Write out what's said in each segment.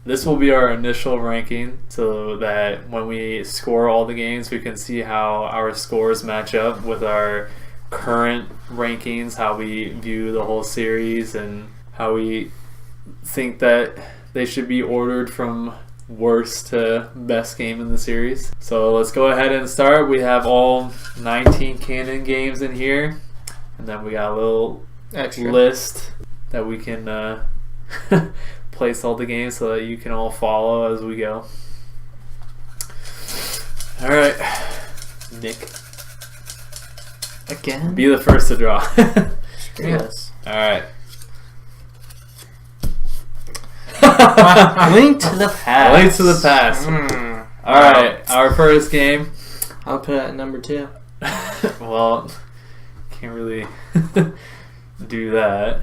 this will be our initial ranking so that when we score all the games, we can see how our scores match up with our current rankings, how we view the whole series, and how we think that they should be ordered from worst to best game in the series. So let's go ahead and start. We have all 19 canon games in here, and then we got a little Extra list that we can place all the games so that you can all follow as we go. All right, Nick, again. be the first to draw. Yes. All right. Link to the Past. Link to the Past. All right, our first game. I'll put it at number 2. Well, can't really do that.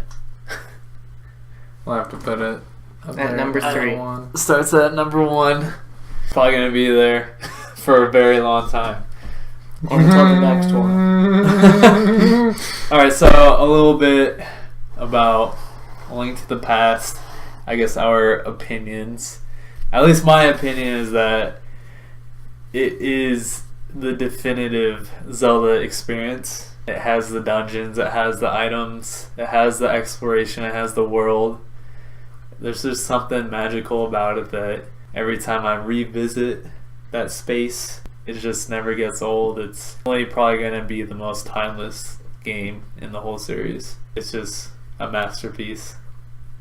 We'll have to put it up At there number at 3. 1. Starts at number 1. Probably gonna be there for a very long time. Or until the next one. All right, so a little bit about A Link to the Past. I guess our opinions. At least my opinion is that it is the definitive Zelda experience. It has the dungeons, it has the items, it has the exploration, it has the world. There's just something magical about it that every time I revisit that space, it just never gets old. It's only probably going to be the most timeless game in the whole series. It's just a masterpiece,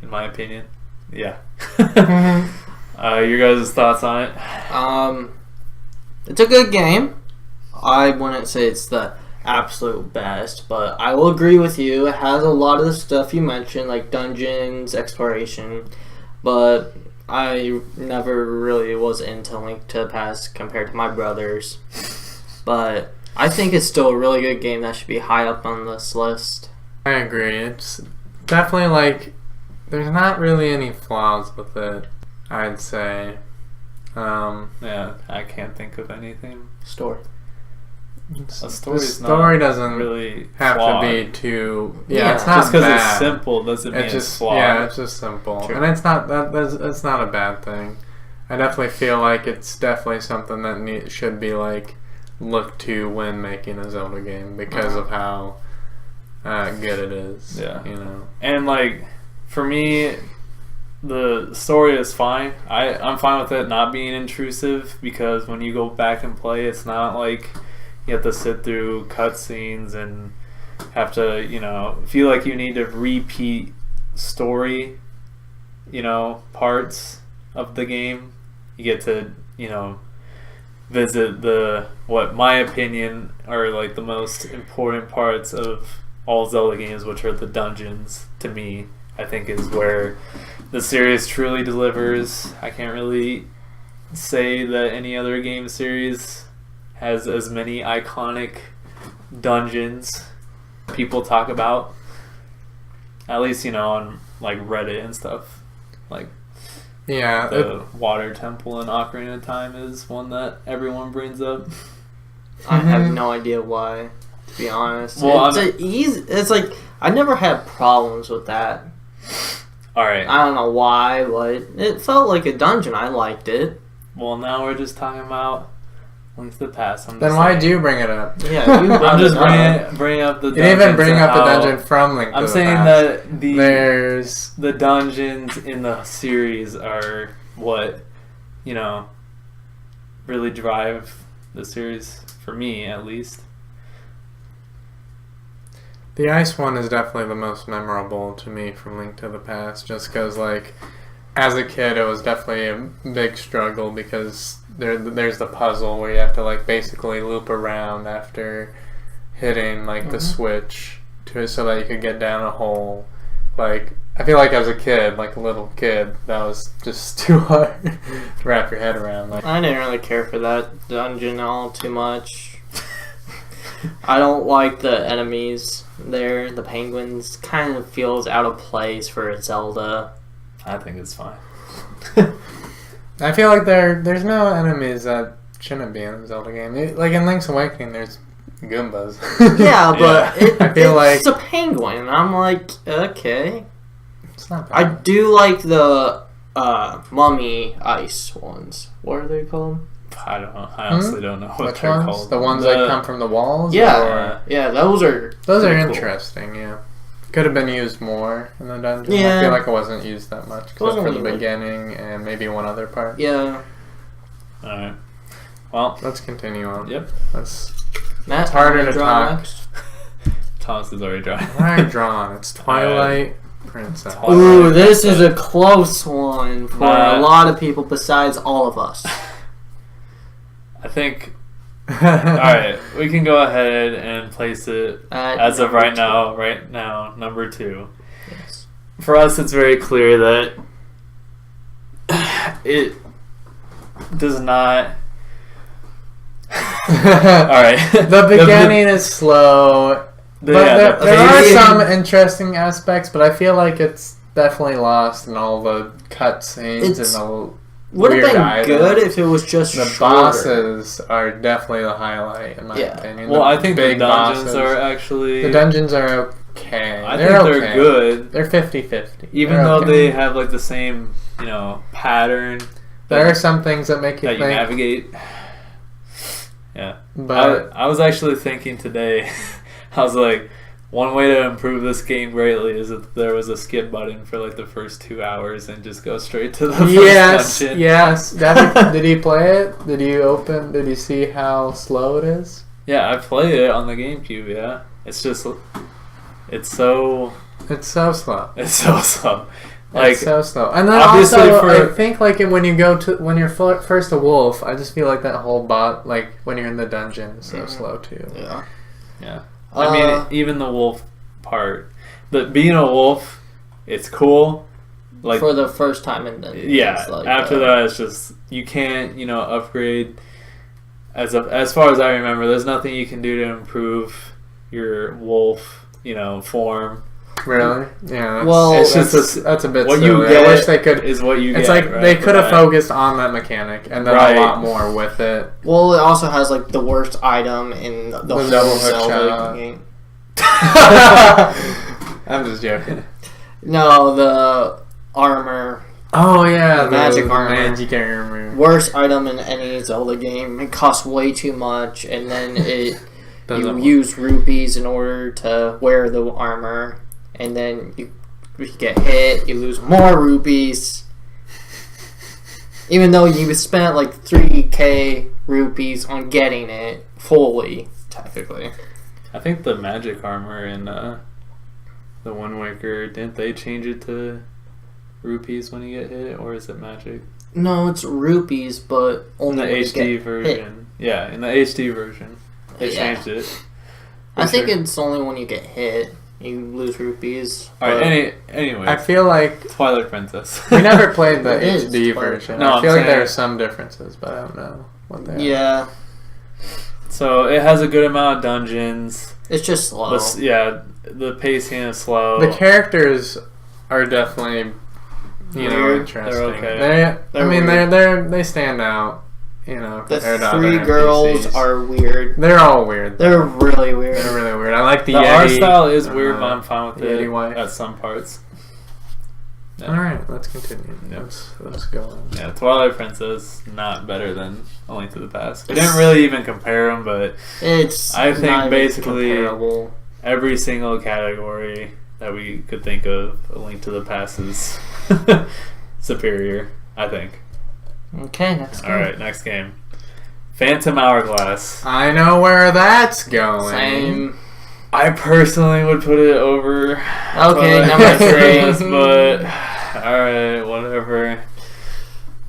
in my opinion. Yeah. Your guys' thoughts on it? It's a good game. I wouldn't say it's the absolute best, but I will agree with you. It has a lot of the stuff you mentioned, like dungeons, exploration, but I never really was into Link to the Past compared to my brothers. But I think it's still a really good game that should be high up on this list. I agree. It's definitely like there's not really any flaws with it, I'd say. Yeah, I can't think of anything. Story. A story's the story not doesn't really have flawed. to be too. Yeah, Yeah, it's not Just because bad. it's simple doesn't mean It's it's just flawed. yeah, it's just simple, True. and it's not that's not a bad thing. I definitely feel like it's definitely something that should be like looked to when making a Zelda game because of how good it is. Yeah. you know. And like for me, the story is fine. I'm fine with it not being intrusive because when you go back and play, it's not like you have to sit through cutscenes and have to, feel like you need to repeat story, parts of the game. You get to, visit what my opinion are like the most important parts of all Zelda games, which are the dungeons. To me, I think is where the series truly delivers. I can't really say that any other game series has as many iconic dungeons people talk about. At least, on like Reddit and stuff. Like Yeah, the Water Temple in Ocarina of Time is one that everyone brings up. I have no idea why, to be honest. Well, It's like I never had problems with that. Alright. I don't know why, but it felt like a dungeon. I liked it. Well, now we're just talking about Link to the Past. then why'd you bring it up? Yeah, you I'm just brought bringing up the You dungeons. didn't even bring and up the how- dungeon from Link to I'm the saying Past. that There's the dungeons in the series are what, really drive the series, for me at least. the ice one is definitely the most memorable to me from Link to the Past, just because like as a kid it was definitely a big struggle because there's the puzzle where you have to like basically loop around after hitting like the switch so that you could get down a hole. Like I feel like as a kid, like a little kid, that was just too hard to wrap your head around. Like I didn't really care for that dungeon all too much. I don't like the enemies there. The penguins kind of feels out of place for a Zelda. I think it's fine. I feel like there's no enemies that shouldn't be in a Zelda game. Like in Link's Awakening, there's Goombas. Yeah, but I feel it's like a penguin. I'm like, okay. it's not I bad. do like the mummy ice ones. What are they called? I don't know. I honestly don't know what Which they're ones? called. The ones that come from the walls? Yeah, Or? those are Those are pretty cool. interesting, yeah. Could have been used more in the dungeon. Yeah. I feel like it wasn't used that much, except Wasn't for the really. beginning and maybe one other part. Yeah. Alright. Well, Let's continue on. yep. Let's, Matt, It's harder you wanna to draw talk. next? Thomas is already drawing. I drawn. It's Twilight Princess. Twilight. Ooh, this is a close one for Nah. a lot of people besides all of us. I think. Alright, we can go ahead and place it as of right now. Right now, number 2. Yes. For us, it's very clear that it does not. Alright. The beginning is slow, but there are beginning- some interesting aspects, but I feel like it's definitely lost in all the cutscenes and It's- the Would have weird been items. good if it was just The shorter. bosses are definitely the highlight, in my Yeah. opinion. Well, The I think the big dungeons bosses. are actually. The dungeons are okay. I they're think they're okay. good. They're 50-50. Even They're though okay. they have like the same, pattern There are some things that make you that you think, navigate. Yeah. but I was actually thinking today, I was like, one way to improve this game greatly is if there was a skip button for like the first 2 hours and just go straight to the yes, first dungeon. yes. Did he play it? Did you see how slow it is? Yeah, I played it on the GameCube, yeah. It's just, it's so It's so slow. slow. Like, It's so slow. And then obviously also, for- I think like when you're first a wolf, I just feel like that whole like when you're in the dungeon is so slow too. Yeah. yeah. I mean, even the wolf part. Being a wolf, it's cool. Like, for the first time in the yeah, it's like, after that, it's just, you can't, upgrade. As far as I remember, there's nothing you can do to improve your wolf, form. Really? Yeah. That's, Well, it's that's- just that's a bit. What silly. you get I wish they could. is what you It's get. like right, they for could have that. focused on that mechanic and then Right. a lot more with it. Well, it also has like the worst item in the whole double hook Zelda shot. game. I'm just joking. No, the armor. Oh yeah, The magic the armor. Magic armor. Worst item in any Zelda game. It costs way too much, and then you Doesn't work. use rupees in order to wear the armor, and then you get hit, you lose more rupees. Even though you spent like 3k rupees on getting it fully, technically. I think the magic armor in the Wind Waker, didn't they change it to rupees when you get hit, or is it magic? No, it's rupees, but In only the when you HD get hit. version. Yeah, in the HD version. They Yeah. changed it. I think Sure. it's only when you get hit you lose rupees. Alright, anyway. I feel like Twilight Princess. we never played the It is HD Twilight. version. No, I feel I'm like there saying- are some differences, but I don't know what they are. Yeah, So it has a good amount of dungeons. it's just slow. The pacing is slow. The characters are definitely, Weird. interesting. They're okay. They're weird. They stand out. The compared to three other girls NPCs. are weird. They're all weird. They're really weird. They're really weird. I like the The Yeti. art style is weird, but uh, I'm fine with Yeti it wife. at some parts. Yeah. All right, let's continue. Yep. Let's go on. Yeah, Twilight Princess not better than A Link to the Past. We didn't really even compare them, but It's I think not even basically- comparable. every single category that we could think of, A Link to the Past is superior, I think. Okay, next game. All right, next game. Phantom Hourglass. I know where that's going. Same. I personally would put it over Okay, Twilight number Princess, 3. but alright, whatever.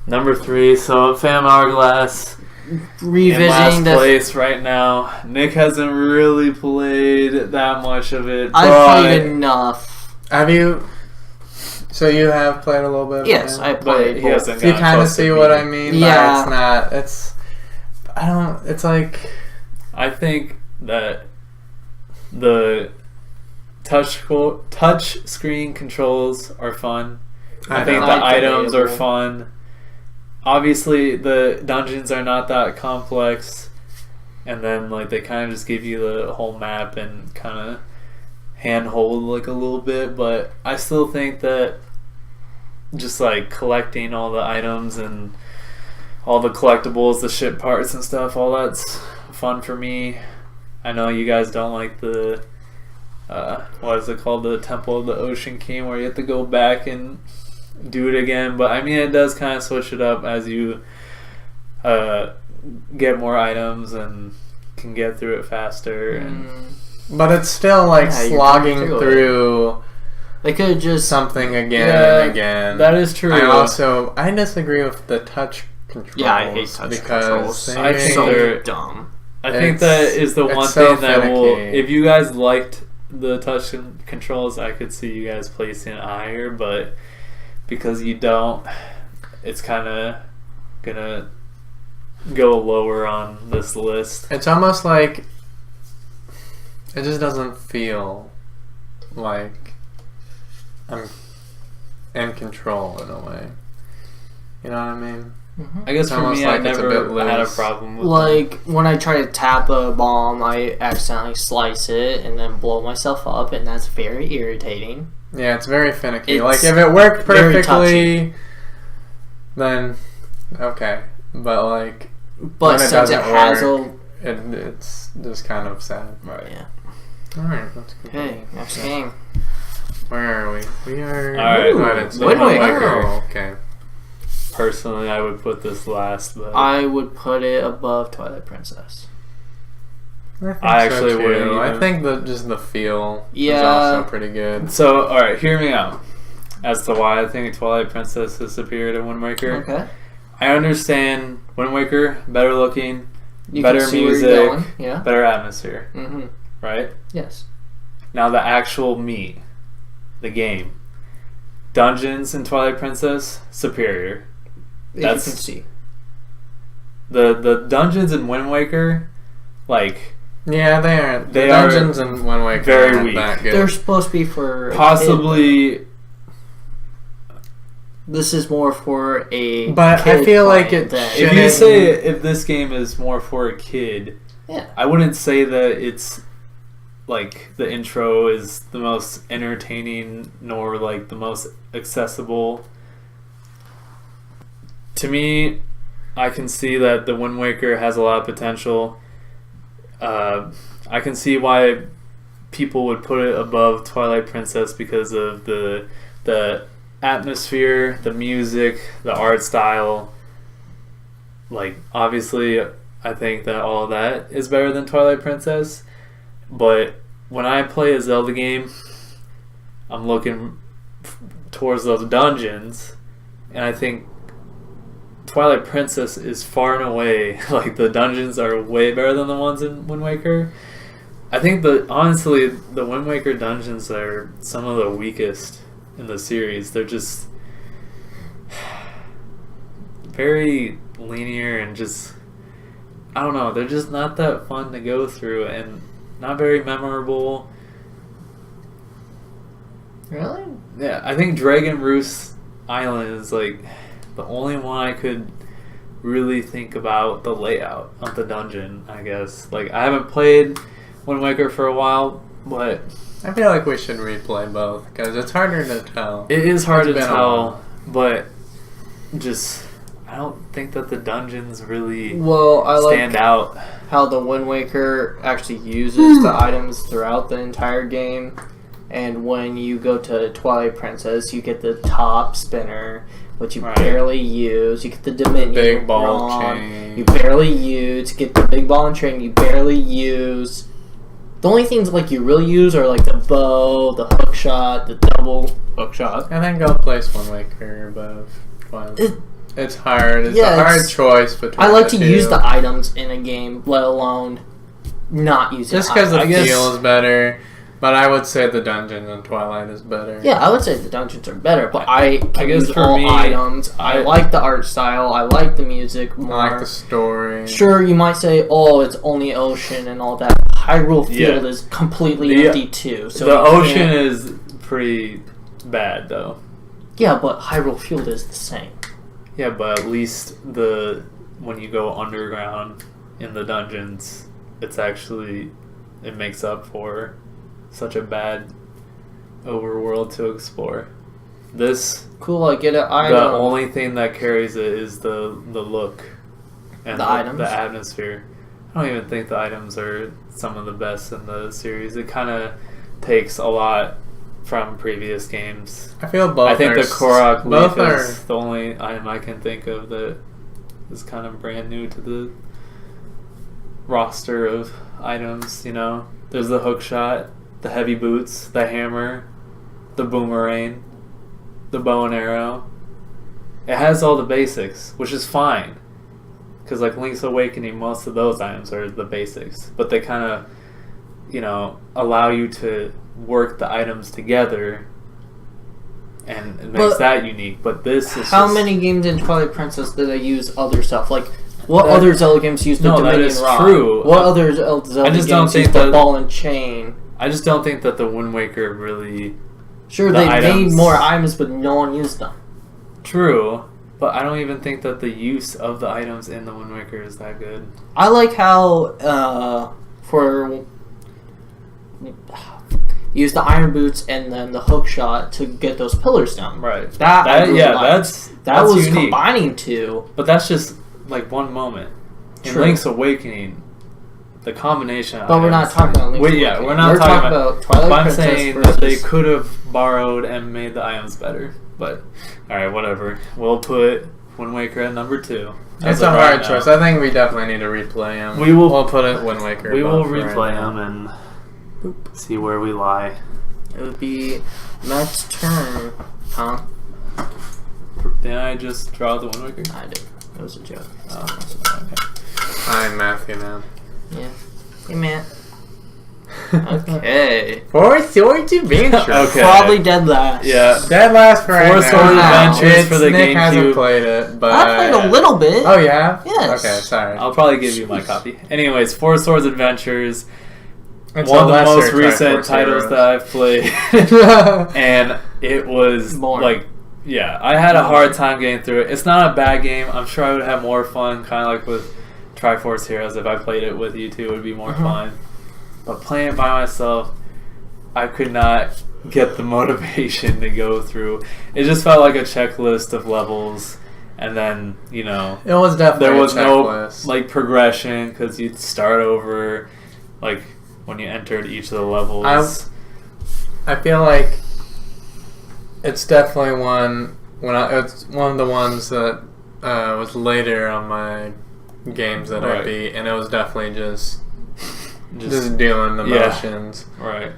Number 3, so Phantom Hourglass in Revisiting last the. place right now. Nick hasn't really played that much of it, I but played enough. Have you? So you have played a little bit. Yes, yeah? I but played. he both. hasn't So you gotten kind of close to see what I beating. mean. Yeah. But it's not. It's. I don't. It's like. I think that the touch screen controls are fun. I think the like the items are label. fun. Obviously, the dungeons are not that complex, and then like they kind of just give you the whole map and kind of handhold like a little bit. But I still think that just like collecting all the items and all the collectibles, the ship parts and stuff, all that's fun for me. I know you guys don't like the what is it called, the Temple of the Ocean King, where you have to go back and do it again, but I mean it does kind of switch it up as you get more items and can get through it faster. And But it's still like Yeah, you're slogging going through They could just something again Yeah, and again. that is true. I disagree with the touch controls. Yeah, I hate touch controls. they- I think so they're- dumb. I think It's- that is the it's one so thing that will, finicky. if you guys liked the touch controls, I could see you guys placing it higher, but because you don't, it's kind of gonna go lower on this list. It's almost like it just doesn't feel like I'm in control in a way. You know what I mean? I guess It's for almost me, like I it's a never bit had a loose. problem with Like when I try to tap a bomb, I accidentally slice it and then blow myself up, and that's very irritating. Yeah, it's very finicky. It's like if it worked very perfectly, then okay. But like But when it since it doesn't has work, it's just kind of sad. Right. yeah. All right, let's Okay, continue. next game. Where are we? We are. All right, Ooh, it's Wind Waker. Oh, okay. Personally, I would put this last, but I would put it above Twilight Princess. I actually too. wouldn't I even. think that just the feel is Yeah. also pretty good. So, all right, hear me out as to why I think Twilight Princess is superior to Wind Waker. Okay. I understand Wind Waker, better looking, You better can see where music, you're going. Yeah. better atmosphere, Mm-hmm. right? Yes. Now the actual meat, the game, dungeons in Twilight Princess, superior. If That's- you can see. The dungeons in Wind Waker, like Yeah, they are. They the dungeons in Wind Waker very aren't weak. that good. They're supposed to be for a kid. possibly. This is more for a. But I kid feel like playing it than- If you Shouldn't- say if this game is more for a kid, Yeah. I wouldn't say that it's like the intro is the most entertaining nor like the most accessible. To me, I can see that the Wind Waker has a lot of potential. I can see why people would put it above Twilight Princess because of the atmosphere, the music, the art style. Like, obviously, I think that all of that is better than Twilight Princess. But when I play a Zelda game, I'm looking towards those dungeons, and I think Twilight Princess is far and away, like, the dungeons are way better than the ones in Wind Waker. I think honestly, the Wind Waker dungeons are some of the weakest in the series. They're just very linear and just, I don't know, they're just not that fun to go through and not very memorable. Really? Yeah, I think Dragon Roost Island is like the only one I could really think about the layout of the dungeon, I guess. Like, I haven't played Wind Waker for a while, but I feel like we should replay both because it's harder to tell. it is hard It's to been a tell, while. but just I don't think that the dungeons really Well, I stand like out. how the Wind Waker actually uses the items throughout the entire game. And when you go to Twilight Princess, you get the top spinner, which you Right. barely use. You get the Dominion Big ball Rod, chain. you barely use. You get the big ball and chain, you barely use. The only things like you really use are like the bow, the hook shot, the double hook shot. I think I'll place Wind Waker above Twilight. It's hard. It's Yeah, a hard it's- choice between I like the to two. use the items in a game, let alone not using Just because the I guess- feel is better. But I would say the dungeon in Twilight is better. Yeah, I would say the dungeons are better, but I can guess use for all me, items. I I- like the art style. I like the music I more. like the story. Sure, you might say, "Oh, it's only ocean and all that." Hyrule Field Yeah. is completely The- empty too. So The you ocean can't- is pretty bad, though. Yeah, but Hyrule Field is the same. Yeah, but at least when you go underground in the dungeons, it makes up for such a bad overworld to explore. This, Cool, I get it. I the know. only thing that carries it is the look and The items? the atmosphere. I don't even think the items are some of the best in the series. It kind of takes a lot from previous games. I feel both. I think the Korok both leaf are. is the only item I can think of that is kind of brand new to the roster of items. You know, there's the hook shot, the heavy boots, the hammer, the boomerang, the bow and arrow. It has all the basics, which is fine. Because like Link's Awakening, most of those items are the basics. But they kind of, you know, allow you to work the items together. And it makes But that unique. But this is How just, many games in Twilight Princess did they use other stuff? Like, what That- other Zelda games used the No, that Dominion is Rod? true. What other Zelda I just games don't think used the that- ball and chain? I just don't think that the Wind Waker really... Sure, the they made items- more items, but no one used them. True. But I don't even think that the use of the items in the Wind Waker is that good. I like how for use the iron boots and then the hook shot to get those pillars down. Right. That I really liked. that's That was unique. combining two. But that's just like one moment. In True. Link's Awakening, the combination of But we're not items- talking about Link's Wait, yeah, Awakening. we're not We're talking about Twilight But I'm Princess saying versus... that they could have borrowed and made the items better. But, alright, whatever. We'll put Wind Waker at number 2. It's a hard choice. I think we definitely need to replay them. We'll put it Wind Waker. We will above right replay now. them and see where we lie. It would be Matt's turn, huh? Didn't I just draw the Wind Waker? I did. It was a joke. Oh, okay. I'm Matthew now. Yeah. Hey, Matt. Okay. Four Swords Adventure. Okay. Probably dead last. Yeah. Dead last for right Four now. Swords Adventures It's- for the Nick hasn't GameCube. played it, but I played a little bit. Oh yeah. Yes. Okay, sorry. I'll probably give you my copy. Anyways, Four Swords Adventures. It's One of a the lesser most recent Triforce titles Heroes. that I've played. And it was Boring. like, yeah, I had a hard time getting through it. It's not a bad game. I'm sure I would have more fun, kind of like with Triforce Heroes. If I played it with you two, it would be more fun. But playing it by myself, I could not get the motivation to go through. It just felt like a checklist of levels, and then, you know, It was definitely there was a no checklist. like progression because you'd start over, like when you entered each of the levels. I feel like it's definitely one it's one of the ones that was later on my games that I Right. beat, and it was definitely just doing the Yeah. motions. Right.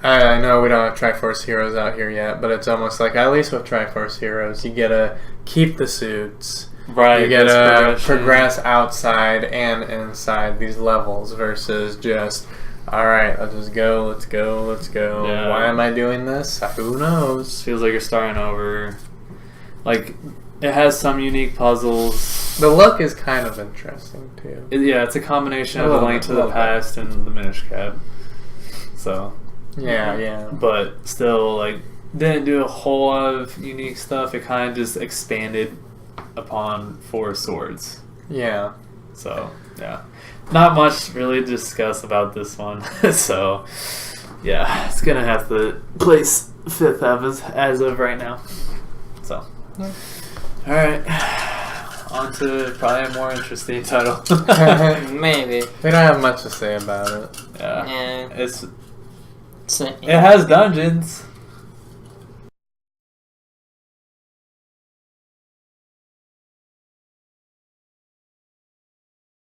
I know we don't have Triforce Heroes out here yet, but it's almost like, at least with Triforce Heroes, you gotta keep the suits. Right. You there's gotta progression. progress outside and inside these levels versus just, alright, let's go. Yeah. Why am I doing this? Who knows? Feels like you're starting over. Like, it has some unique puzzles. The look is kind of interesting too. Yeah, it's a combination A of The little Link bit, to a the little bit. Past and the Minish Cap. So, Yeah. but still, like, didn't do a whole lot of unique stuff. It kind of just expanded upon Four Swords. Yeah. So, yeah. Not much really to discuss about this one. So, yeah, it's going to have to place 5th as of right now. So, alright. On to probably a more interesting title. Maybe. We don't have much to say about it. Yeah. Yeah. It So, has dungeons.